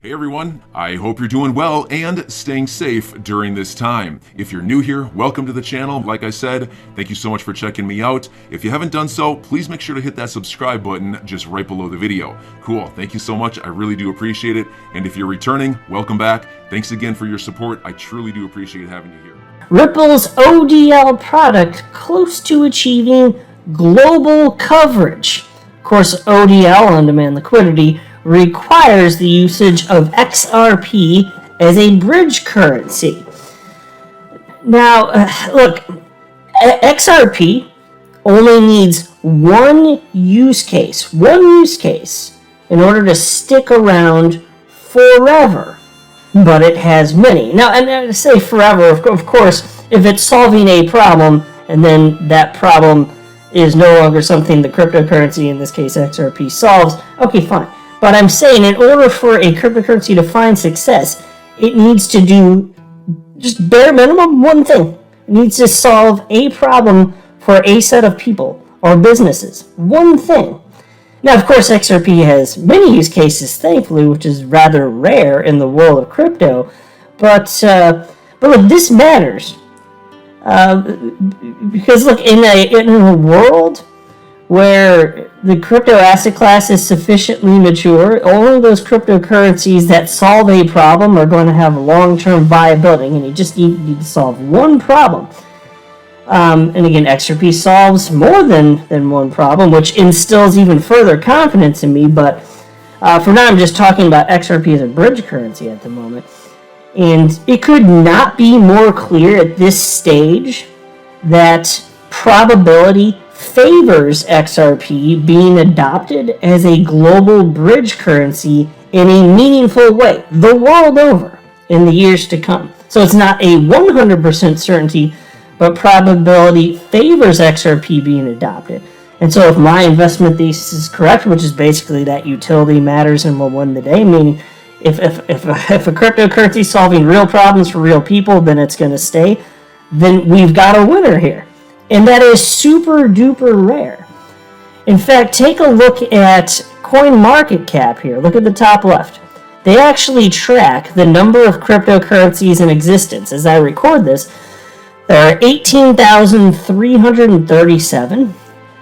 Hey everyone, I hope you're doing well and staying safe during this time. If you're new here, welcome to the channel. Like I said, thank you so much for checking me out. If you haven't done so, please make sure to hit that subscribe button just right below the video. Cool, thank you so much. I really do appreciate it. And if you're returning, welcome back. Thanks again for your support. I truly do appreciate having you here. Ripple's ODL product close to achieving global coverage. Of course, ODL, on-demand liquidity, requires the usage of XRP as a bridge currency. Now, look, XRP only needs one use case in order to stick around forever, but it has many. Now, and I say forever, of course, if it's solving a problem and then that problem is no longer something the cryptocurrency, in this case XRP, solves, okay, fine. But I'm saying in order for a cryptocurrency to find success, it needs to do just bare minimum one thing. It needs to solve a problem for a set of people or businesses. One thing. Now, of course, XRP has many use cases, thankfully, which is rather rare in the world of crypto. But look, this matters. Because, look, in a world where the crypto asset class is sufficiently mature, only those cryptocurrencies that solve a problem are going to have long-term viability, and you just need to solve one problem. And again, XRP solves more than one problem, which instills even further confidence in me, but for now I'm just talking about XRP as a bridge currency at the moment. And it could not be more clear at this stage that probability favors XRP being adopted as a global bridge currency in a meaningful way, the world over, in the years to come. So it's not a 100% certainty, but probability favors XRP being adopted. And so if my investment thesis is correct, which is basically that utility matters and will win the day, meaning if a cryptocurrency is solving real problems for real people, then it's going to stay, then we've got a winner here. And that is super duper rare. In fact, take a look at CoinMarketCap here. Look at the top left. They actually track the number of cryptocurrencies in existence. As I record this, there are 18,337,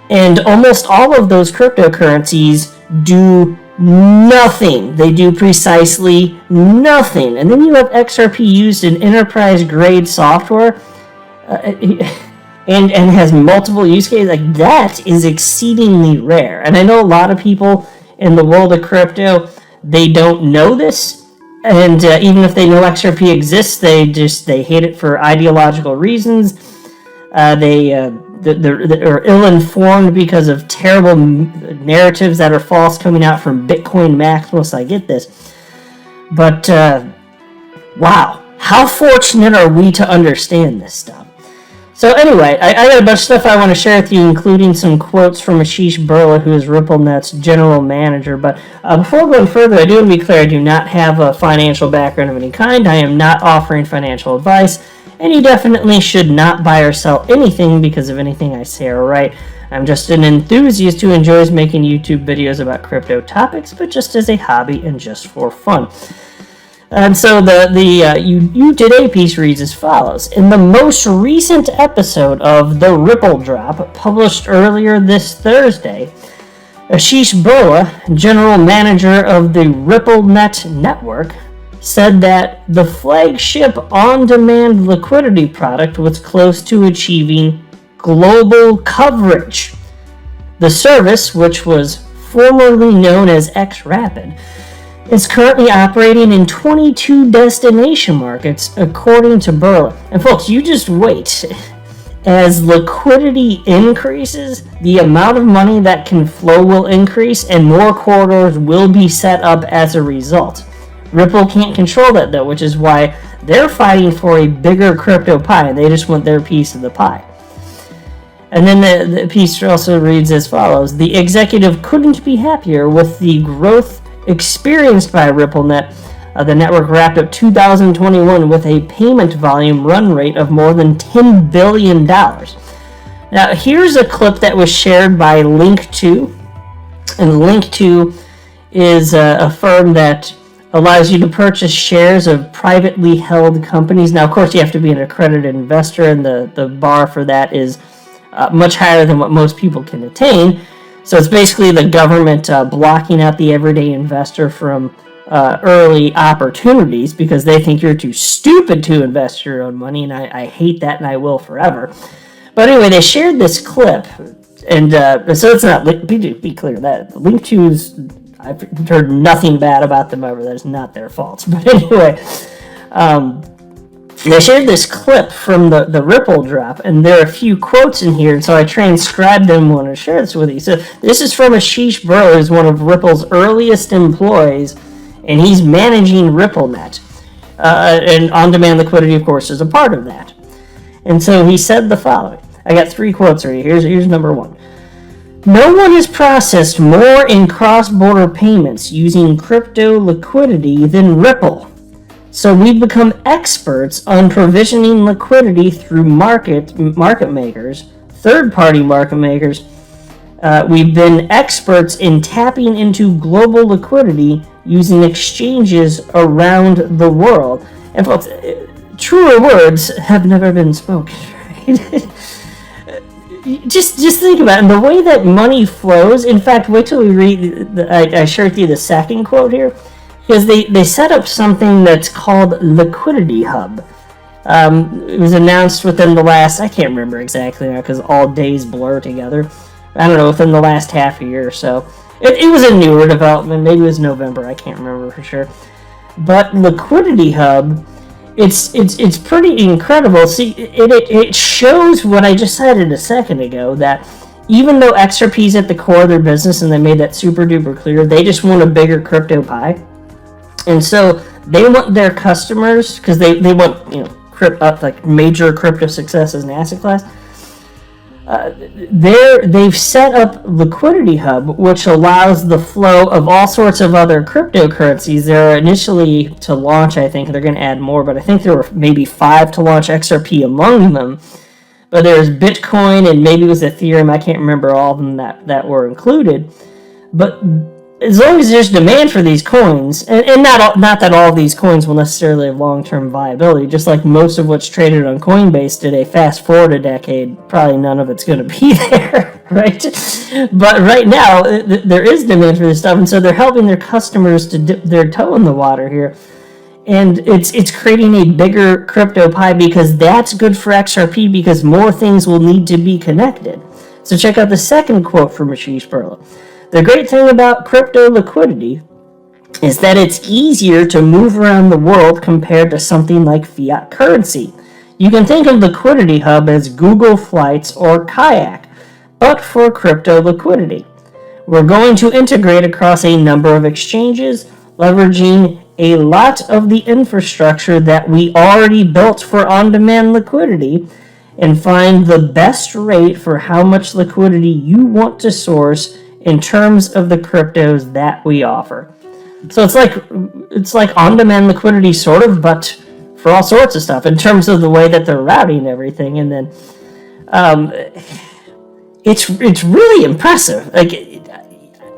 and almost all of those cryptocurrencies do nothing. They do precisely nothing. And then you have XRP used in enterprise-grade software, and has multiple use cases. Like, that is exceedingly rare. And I know a lot of people in the world of crypto, they don't know this. And even if they know XRP exists, they hate it for ideological reasons. They're ill-informed because of terrible narratives that are false coming out from Bitcoin maximalists. I get this. But, wow. How fortunate are we to understand this stuff? So anyway, I got a bunch of stuff I want to share with you, including some quotes from Ashish Burla, who is RippleNet's general manager. But before going further, I do want to be clear, I do not have a financial background of any kind. I am not offering financial advice, and you definitely should not buy or sell anything because of anything I say or write. I'm just an enthusiast who enjoys making YouTube videos about crypto topics, but just as a hobby and just for fun. And so the You Today piece reads as follows. In the most recent episode of The Ripple Drop, published earlier this Thursday, Ashish Burla, general manager of the RippleNet network, said that the flagship on-demand liquidity product was close to achieving global coverage. The service, which was formerly known as XRP, is currently operating in 22 destination markets, according to Burla. And folks, you just wait. As liquidity increases, the amount of money that can flow will increase, and more corridors will be set up as a result. Ripple can't control that, though, which is why they're fighting for a bigger crypto pie. They just want their piece of the pie. And then the piece also reads as follows. The executive couldn't be happier with the growth experienced by RippleNet. The network wrapped up 2021 with a payment volume run rate of more than $10 billion. Now, here's a clip that was shared by Link2. And Link2 is a firm that allows you to purchase shares of privately held companies. Now, of course, you have to be an accredited investor, and the bar for that is much higher than what most people can attain. So it's basically the government blocking out the everyday investor from early opportunities because they think you're too stupid to invest your own money, and I hate that, and I will forever. But anyway, they shared this clip, and so it's not, be clear, that Link2's, I've heard nothing bad about them ever. That is not their fault. But anyway, they shared this clip from the Ripple drop, and there are a few quotes in here, so I transcribed them and want to share this with you. So this is from Ashish Burr, who's one of Ripple's earliest employees, and he's managing RippleNet. And on-demand liquidity, of course, is a part of that. And so he said the following. I got 3 quotes right here. Here's number 1. No one has processed more in cross-border payments using crypto liquidity than Ripple. So we've become experts on provisioning liquidity through market makers, third-party market makers. We've been experts in tapping into global liquidity using exchanges around the world. And folks, truer words have never been spoken, right? Just think about it. And the way that money flows, in fact, wait till we read, I shared you the second quote here, because they set up something that's called Liquidity Hub. It was announced within the last, I can't remember exactly now because all days blur together. I don't know, within the last half a year or so. It was a newer development. Maybe it was November. I can't remember for sure. But Liquidity Hub, it's pretty incredible. See, it shows what I just said a second ago, that even though XRP is at the core of their business and they made that super duper clear, they just want a bigger crypto pie. And so they want their customers, because they want, like major crypto success as an asset class. They've set up Liquidity Hub, which allows the flow of all sorts of other cryptocurrencies. They're initially to launch, I think they're going to add more, but I think there were maybe 5 to launch, XRP among them. But there's Bitcoin and maybe it was Ethereum. I can't remember all of them that were included. But as long as there's demand for these coins, and not that all of these coins will necessarily have long-term viability, just like most of what's traded on Coinbase today, fast forward a decade, probably none of it's going to be there, right? But right now, there is demand for this stuff, and so they're helping their customers to dip their toe in the water here. And it's creating a bigger crypto pie because that's good for XRP because more things will need to be connected. So check out the second quote from Ashish Burr. The great thing about crypto liquidity is that it's easier to move around the world compared to something like fiat currency. You can think of Liquidity Hub as Google Flights or Kayak, but for crypto liquidity. We're going to integrate across a number of exchanges, leveraging a lot of the infrastructure that we already built for on-demand liquidity, and find the best rate for how much liquidity you want to source in terms of the cryptos that we offer. So it's like on-demand liquidity sort of, but for all sorts of stuff in terms of the way that they're routing everything. And then it's really impressive. Like,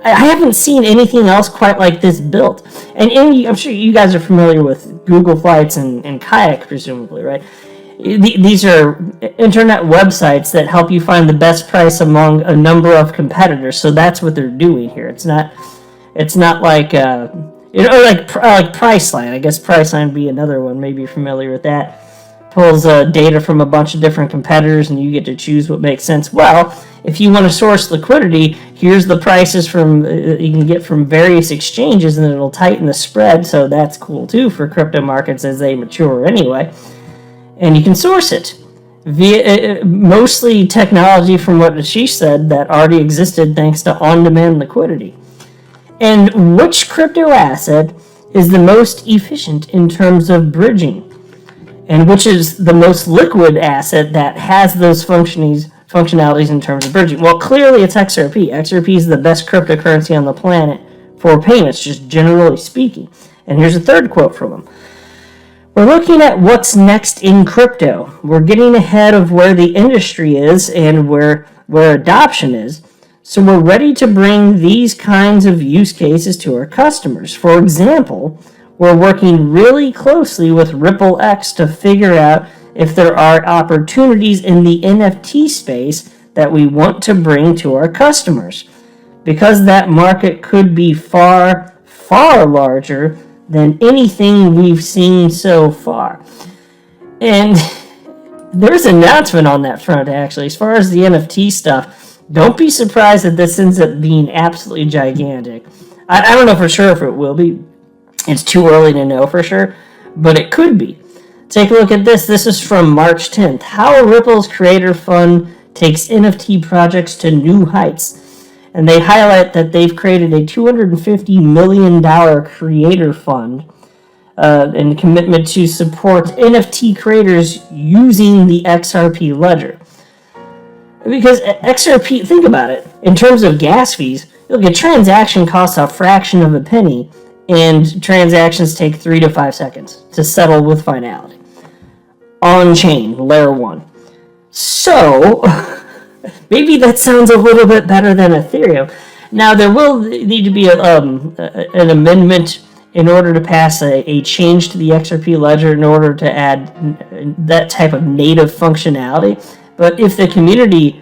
I haven't seen anything else quite like this built. And I'm sure you guys are familiar with Google Flights and Kayak, presumably, right? These are internet websites that help you find the best price among a number of competitors. So that's what they're doing here. It's not like like Priceline. I guess Priceline would be another one. Maybe you're familiar with that. Pulls data from a bunch of different competitors, and you get to choose what makes sense. Well, if you want to source liquidity, here's the prices from you can get from various exchanges, and it'll tighten the spread. So that's cool too for crypto markets as they mature anyway. And you can source it via mostly technology, from what Ashish said, that already existed thanks to on-demand liquidity. And which crypto asset is the most efficient in terms of bridging? And which is the most liquid asset that has those functionalities in terms of bridging? Well, clearly it's XRP. XRP is the best cryptocurrency on the planet for payments, just generally speaking. And here's a third quote from him. We're looking at what's next in crypto. We're getting ahead of where the industry is and where adoption is. So we're ready to bring these kinds of use cases to our customers. For example, we're working really closely with Ripple X to figure out if there are opportunities in the NFT space that we want to bring to our customers, because that market could be far, far larger than anything we've seen so far. And there's an announcement on that front, actually. As far as the NFT stuff, don't be surprised that this ends up being absolutely gigantic. I don't know for sure if it will be. It's too early to know for sure, but it could be. Take a look at this. This is from March 10th. How Ripple's Creator Fund takes NFT projects to new heights. And they highlight that they've created a $250 million creator fund and commitment to support NFT creators using the XRP ledger. Because XRP, think about it, in terms of gas fees, look, a transaction costs a fraction of a penny, and transactions take 3 to 5 seconds to settle with finality. On-chain, layer 1. So, maybe that sounds a little bit better than Ethereum. Now, there will need to be an amendment in order to pass a change to the XRP ledger in order to add that type of native functionality. But if the community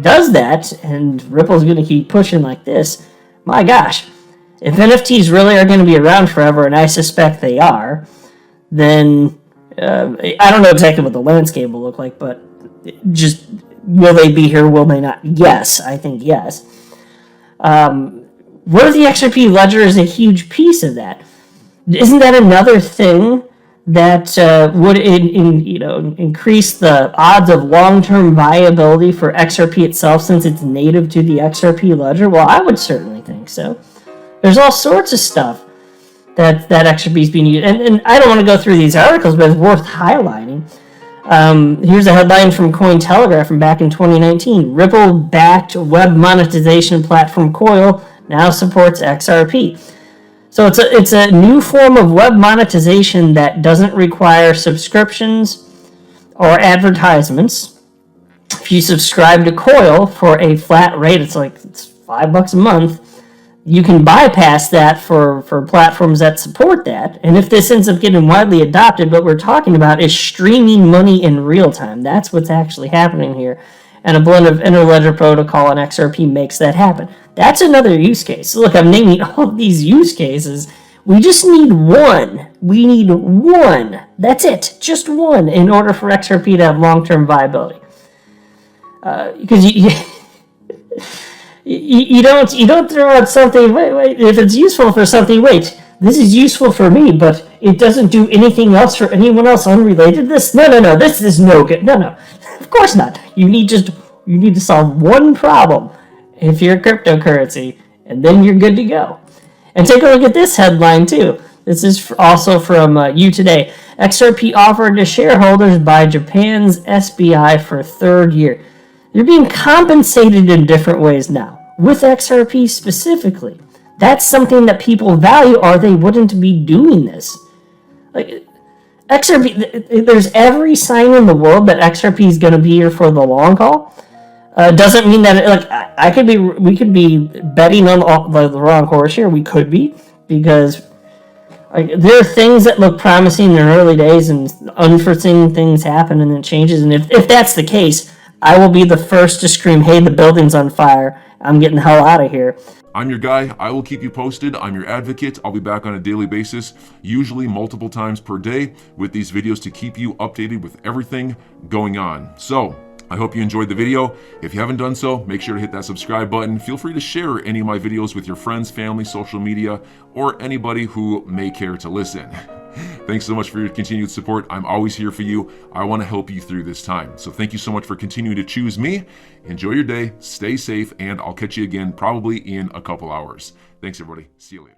does that, and Ripple's going to keep pushing like this, my gosh, if NFTs really are going to be around forever, and I suspect they are, then I don't know exactly what the landscape will look like, but just will they be here, will they not? Yes, I think yes. What if the XRP ledger is a huge piece of that? Isn't that another thing that would increase the odds of long-term viability for XRP itself, since it's native to the XRP ledger? Well, I would certainly think so. There's all sorts of stuff that XRP is being used. And I don't want to go through these articles, but it's worth highlighting. Here's a headline from Cointelegraph from back in 2019. Ripple-backed web monetization platform Coil now supports XRP. So it's a new form of web monetization that doesn't require subscriptions or advertisements. If you subscribe to Coil for a flat rate, it's $5 a month. You can bypass that for platforms that support that. And if this ends up getting widely adopted, what we're talking about is streaming money in real time. That's what's actually happening here. And a blend of Interledger Protocol and XRP makes that happen. That's another use case. Look, I'm naming all of these use cases. We just need one. We need one. That's it. Just one in order for XRP to have long-term viability. Because you don't throw out something, wait, if it's useful for something, wait, this is useful for me, but it doesn't do anything else for anyone else unrelated to this? No, this is no good. No, of course not. You need to solve one problem if you're cryptocurrency, and then you're good to go. And take a look at this headline too. This is also from You Today. XRP offered to shareholders by Japan's SBI for third year. They're being compensated in different ways now, with XRP specifically. That's something that people value, or they wouldn't be doing this. Like XRP, there's every sign in the world that XRP is going to be here for the long haul. Doesn't mean that we could be betting on the wrong horse here. We could be, because there are things that look promising in the early days, and unforeseen things happen, and it changes. And if that's the case, I will be the first to scream, hey, the building's on fire. I'm getting the hell out of here. I'm your guy. I will keep you posted. I'm your advocate. I'll be back on a daily basis, usually multiple times per day, with these videos to keep you updated with everything going on. So I hope you enjoyed the video. If you haven't done so, make sure to hit that subscribe button. Feel free to share any of my videos with your friends, family, social media, or anybody who may care to listen. Thanks so much for your continued support. I'm always here for you. I want to help you through this time. So thank you so much for continuing to choose me. Enjoy your day, stay safe, and I'll catch you again probably in a couple hours. Thanks, everybody. See you later.